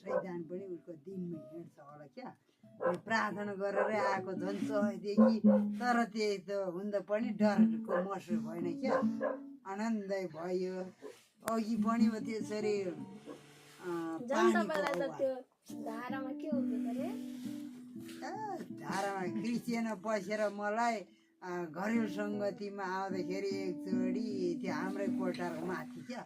शैतान पनि उसको दिनमा हिँड्छ होला क्या प्रार्थना गरेर आएको झन् चहेदेखि तर त्यही त हुँदा पनि डरको मसु भएन क्या आनन्दै भयो अघि पनि त्यसरी धारामा क्रिस्चियनमा बसेर मलाई घरेलु सङ्गतिमा आउँदाखेरि एकचोटि त्यो हाम्रै कोठारको माथि क्या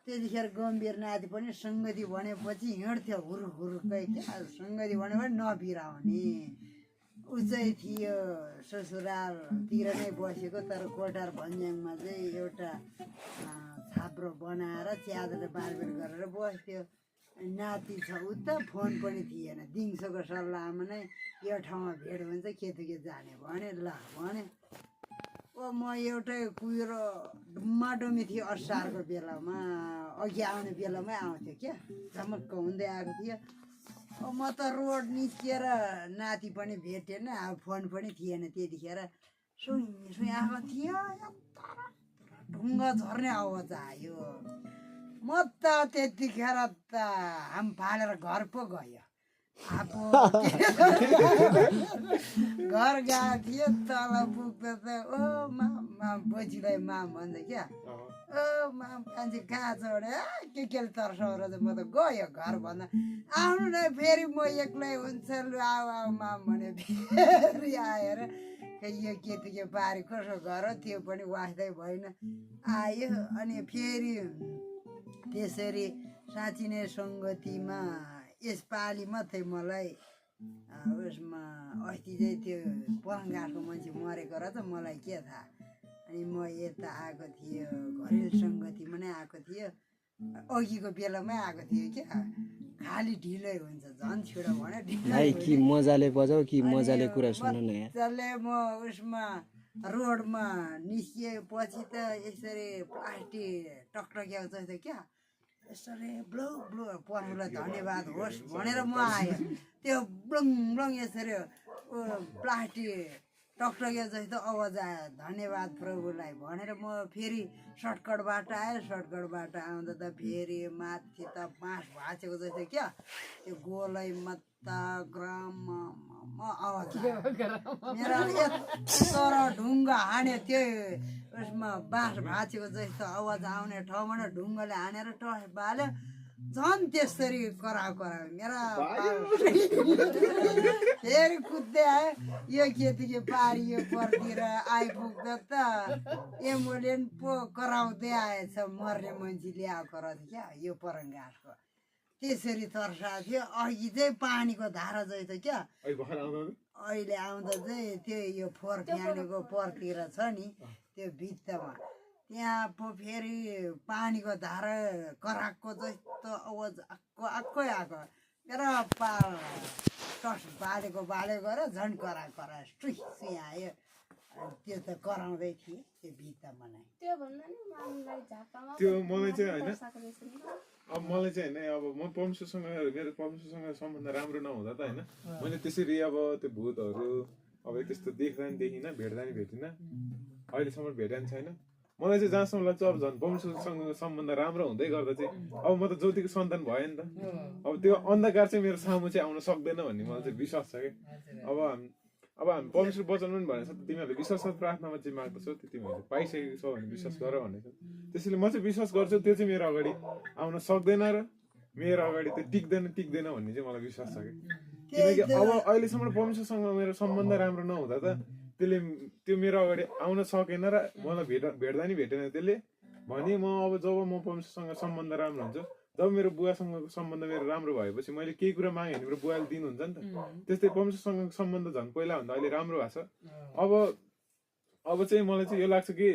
त्यतिखेर गम्भीर नाति पनि सङ्गति भनेपछि हिँड्थ्यो हुरुकै क्या सङ्गति भन्यो भने नबिराउने ऊ चाहिँ थियो ससुरालतिर नै बसेको तर कोठार भन्ज्याङमा चाहिँ एउटा छाप्रो बनाएर च्यादरले बारबेर गरेर बस्थ्यो नाति छ उता फोन पनि थिएन दिउँसोको सल्लाहमा नै यो ठाउँमा भेट हुन्छ के जाने भने ल भने म एउटै कुहिरो डुम्माडुमी थियो असारको बेलामा अघि आउने बेलामै आउँथ्यो क्या झमक्क हुँदै आएको थियो म त रोड निस्किएर नाति पनि भेटेन अब फोन पनि थिएन त्यतिखेर सुई आएको थियो ढुङ्गा झर्ने आवाज आयो म त त्यतिखेर त हाम फालेर घर पो गयो घर गएको थियो तल पुग्दा त ओ माम बजीलाई माम भन्छ क्या ओ माम मान्छे कहाँ छ भने के तर्साएर चाहिँ म त गयो घर भन्दा आउनु न फेरि म एक्लै हुन्छ लु आऊ माम भने फेरि आएर यो के पारी कसो गर त्यो पनि वास्दै भएन आयो अनि फेरि त्यसरी साँच्ची नै सङ्गतिमा यसपालि मात्रै मलाई उसमा अस्ति चाहिँ त्यो पलङघाटको मान्छे मरेको र त मलाई के थाहा अनि म यता आएको थियो घरेलु सङ्गतिमा नै आएको थियो अघिको बेलामै आएको थियो क्या खालि ढिलै हुन्छ झन् छिटो भने ढिलै कि मजाले बजाऊ कि मजाले कुरा सुन न मजाले म उसमा रोडमा निस्किएपछि त यसरी प्लास्टिक टकटक्याउ जस्तो क्या यसरी ब्लु ब्लु प्रभुलाई धन्यवाद होस् भनेर म आएँ त्यो ब्लङ ब्लङ यसरी प्लास्टिक टकटक्या जस्तो आवाज आयो धन्यवाद प्रभुलाई भनेर म फेरि सर्टकटबाट आएँ सर्टकटबाट आउँदा त फेरि माथि त बाँस भाँचेको जस्तो क्या त्यो गोलै मत्ता ग्राम आवाज मेरो यत्रो ढुङ्गा हान्यो त्यो उसमा बाँस भाँचेको जस्तो आवाज आउने ठाउँमा न ढुङ्गाले हानेर टस बाल्यो झन् त्यसरी कराउ मेरा फेरि कुद्दै आयो यो के पारियो परतिर आइपुग्दा त एम्बुलेन्स पो कराउँदै आएछ मर्ने मान्छे ल्याएको रहेछ क्या यो परङघाटको त्यसरी तर्साएको थियो अघि चाहिँ पानीको धारा जस्तो क्या अहिले आउँदा चाहिँ त्यो यो फोहोर फ्याँडेको परतिर छ नि त्यो भित्तामा त्यहाँ पो फेरि पानीको धारा कराएको जस्तो आवाज आक्कै आएको मेरो पाल टस बालेको गएर झन् सुई सुई आयो त्यो त कराउँदै थिएँ त्यो भित्तामा नै त्यो मलाई चाहिँ होइन अब मलाई चाहिँ होइन अब म पम्सुसँग मेरो पम्सुसँग सम्बन्ध राम्रो नहुँदा त होइन मैले त्यसरी अब त्यो भूतहरू अब त्यस्तो देख्दा नि देखिनँ भेट्दा नि भेटिनँ अहिलेसम्म भेटा नि छैन मलाई चाहिँ जहाँसम्म लाग्छ अब झन् पम्सुसँग सम्बन्ध राम्रो हुँदै गर्दा चाहिँ अब म त ज्योतिको सन्तान भयो नि त अब त्यो अन्धकार चाहिँ मेरो सामु चाहिँ आउन सक्दैन भन्ने मलाई चाहिँ विश्वास छ कि अब हामी परमेश्वर वचन पनि भनेको छ तिमीहरूले विश्वास प्रार्थनामा चाहिँ माग्दछौ त्यो तिमीहरूले पाइसकेको छौ भने विश्वास गर भनेको त्यसैले म चाहिँ विश्वास गर्छु त्यो चाहिँ मेरो अगाडि आउन सक्दैन र मेरो अगाडि त्यो टिक्दैन भन्ने चाहिँ मलाई विश्वास छ कि किनकि अब अहिलेसम्म परमेश्वरसँग मेरो सम्बन्ध राम्रो नहुँदा त त्यसले त्यो मेरो अगाडि आउन सकेन र मलाई भेट्दा नि भेटेन त्यसले भने म अब जब म परमेश्वरसँग सम्बन्ध राम्रो हुन्छ जब मेरो बुवासँग सम्बन्ध मेरो राम्रो भएपछि मैले केही कुरा मागेँ भने मेरो बुवाले दिनुहुन्छ नि त त्यस्तै परमेश्वरसँग सम्बन्ध झन् पहिलाभन्दा अहिले राम्रो भएको छ अब चाहिँ मलाई चाहिँ यो लाग्छ कि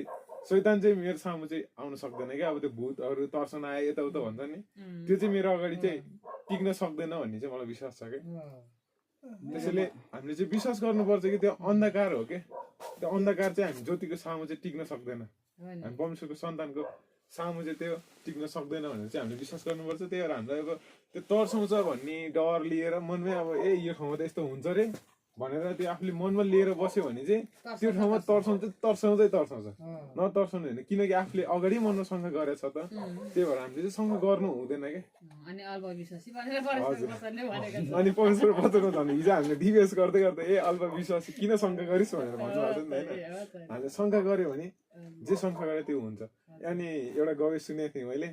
शैतान चाहिँ मेरो सामु चाहिँ आउन सक्दैन क्या अब त्यो भूतहरू तर्सन आए यताउता भन्छ नि त्यो चाहिँ मेरो अगाडि चाहिँ टिक्न सक्दैन भन्ने चाहिँ मलाई विश्वास छ क्या त्यसैले हामीले चाहिँ विश्वास गर्नुपर्छ कि त्यो अन्धकार हो क्या त्यो अन्धकार चाहिँ हामी ज्योतिको सामु चाहिँ टिक्न सक्दैन हामी परमेश्वरको सन्तानको सामु चाहिँ त्यो टिक्न सक्दैन भनेर चाहिँ हामीले विश्वास गर्नुपर्छ त्यही भएर हामीलाई अब त्यो तर्साउँछ भन्ने डर लिएर मनमै अब यो ठाउँमा त यस्तो हुन्छ रे भनेर त्यो आफूले मनमा लिएर बस्यो भने चाहिँ त्यो ठाउँमा तर्साउँछ नतर्साउनु होइन, किनकि आफूले अगाडि मनमा शङ्का गरेछ त, त्यही भएर हामीले चाहिँ शङ्का गर्नु हुँदैन क्या। अनि परमेश्वर बचाउनु झन् हिजो हामीले दिवेश गर्दै गर्दै अल्पविश्वासी किन शङ्का गरिस् भनेर भन्नु भएको नि होइन। हामीले शङ्का गऱ्यो भने जे शङ्का गरे त्यो हुन्छ। अनि एउटा गवेश सुनेको थिएँ मैले,